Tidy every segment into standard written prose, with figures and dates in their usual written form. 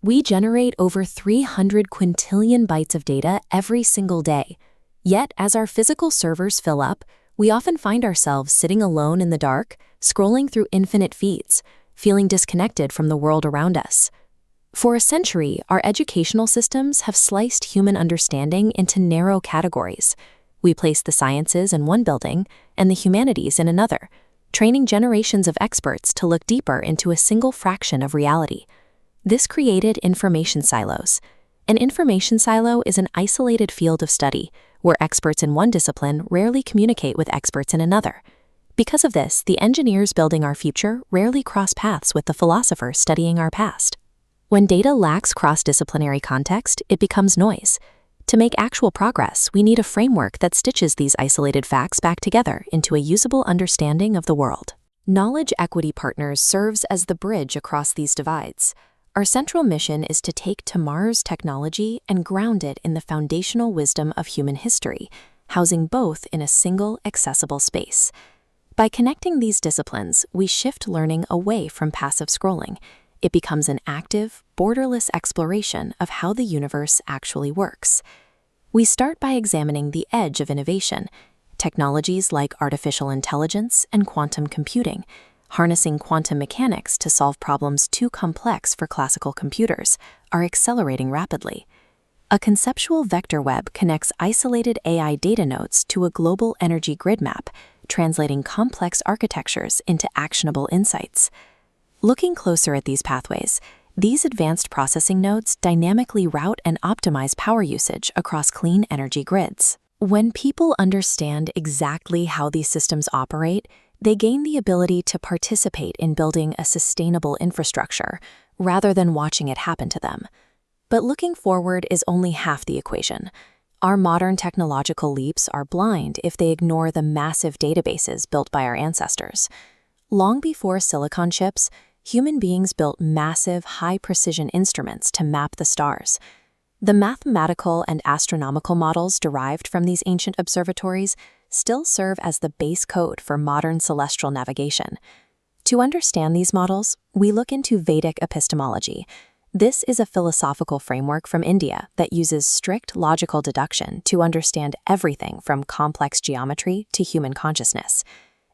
We generate over 300 quintillion bytes of data every single day. Yet, as our physical servers fill up, we often find ourselves sitting alone in the dark, scrolling through infinite feeds, feeling disconnected from the world around us. For a century, our educational systems have sliced human understanding into narrow categories. We place the sciences in one building and the humanities in another, training generations of experts to look deeper into a single fraction of reality. This created information silos. An information silo is an isolated field of study where experts in one discipline rarely communicate with experts in another. Because of this, the engineers building our future rarely cross paths with the philosophers studying our past. When data lacks cross-disciplinary context, it becomes noise. To make actual progress, we need a framework that stitches these isolated facts back together into a usable understanding of the world. Knowledge Equity Partners serves as the bridge across these divides. Our central mission is to take tomorrow's technology and ground it in the foundational wisdom of human history, housing both in a single, accessible space. By connecting these disciplines, we shift learning away from passive scrolling. It becomes an active, borderless exploration of how the universe actually works. We start by examining the edge of innovation, technologies like artificial intelligence and quantum computing, harnessing quantum mechanics to solve problems too complex for classical computers, are accelerating rapidly. A conceptual vector web connects isolated AI data nodes to a global energy grid map, translating complex architectures into actionable insights. Looking closer at these pathways, these advanced processing nodes dynamically route and optimize power usage across clean energy grids. When people understand exactly how these systems operate, they gain the ability to participate in building a sustainable infrastructure, rather than watching it happen to them. But looking forward is only half the equation. Our modern technological leaps are blind if they ignore the massive databases built by our ancestors. Long before silicon chips, human beings built massive, high-precision instruments to map the stars. The mathematical and astronomical models derived from these ancient observatories still serve as the base code for modern celestial navigation. To understand these models, we look into Vedic epistemology. This is a philosophical framework from India that uses strict logical deduction to understand everything from complex geometry to human consciousness.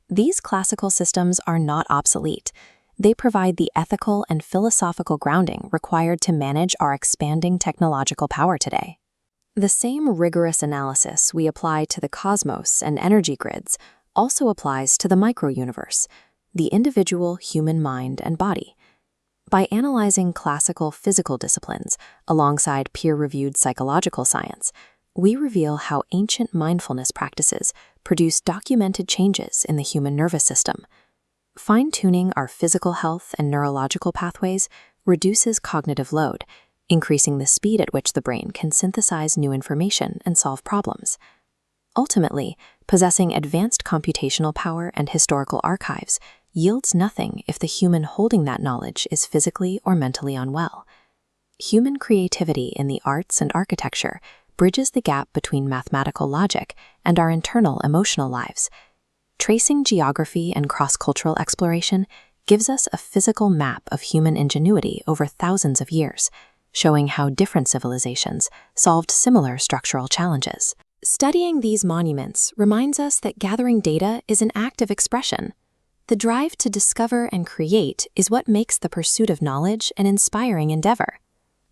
These classical systems are not obsolete. They provide the ethical and philosophical grounding required to manage our expanding technological power today. The same rigorous analysis we apply to the cosmos and energy grids also applies to the microuniverse, the individual human mind and body. By analyzing classical physical disciplines alongside peer-reviewed psychological science, we reveal how ancient mindfulness practices produce documented changes in the human nervous system. Fine-tuning our physical health and neurological pathways reduces cognitive load, increasing the speed at which the brain can synthesize new information and solve problems. Ultimately, possessing advanced computational power and historical archives yields nothing if the human holding that knowledge is physically or mentally unwell. Human creativity in the arts and architecture bridges the gap between mathematical logic and our internal emotional lives. Tracing geography and cross-cultural exploration gives us a physical map of human ingenuity over thousands of years, showing how different civilizations solved similar structural challenges. Studying these monuments reminds us that gathering data is an act of expression. The drive to discover and create is what makes the pursuit of knowledge an inspiring endeavor.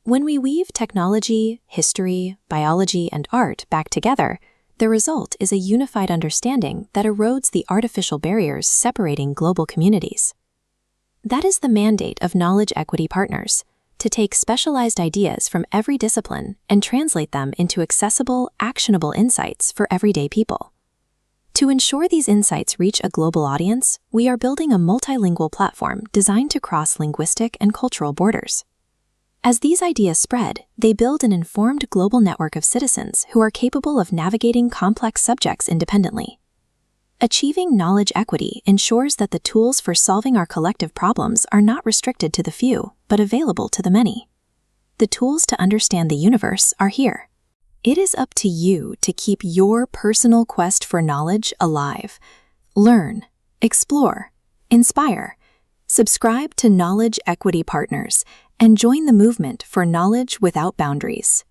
When we weave technology, history, biology, and art back together, the result is a unified understanding that erodes the artificial barriers separating global communities. That is the mandate of Knowledge Equity Partners, to take specialized ideas from every discipline and translate them into accessible, actionable insights for everyday people. To ensure these insights reach a global audience, we are building a multilingual platform designed to cross linguistic and cultural borders. As these ideas spread, they build an informed global network of citizens who are capable of navigating complex subjects independently. Achieving knowledge equity ensures that the tools for solving our collective problems are not restricted to the few, but available to the many. The tools to understand the universe are here. It is up to you to keep your personal quest for knowledge alive. Learn, explore, inspire. Subscribe to Knowledge Equity Partners and join the movement for knowledge without boundaries.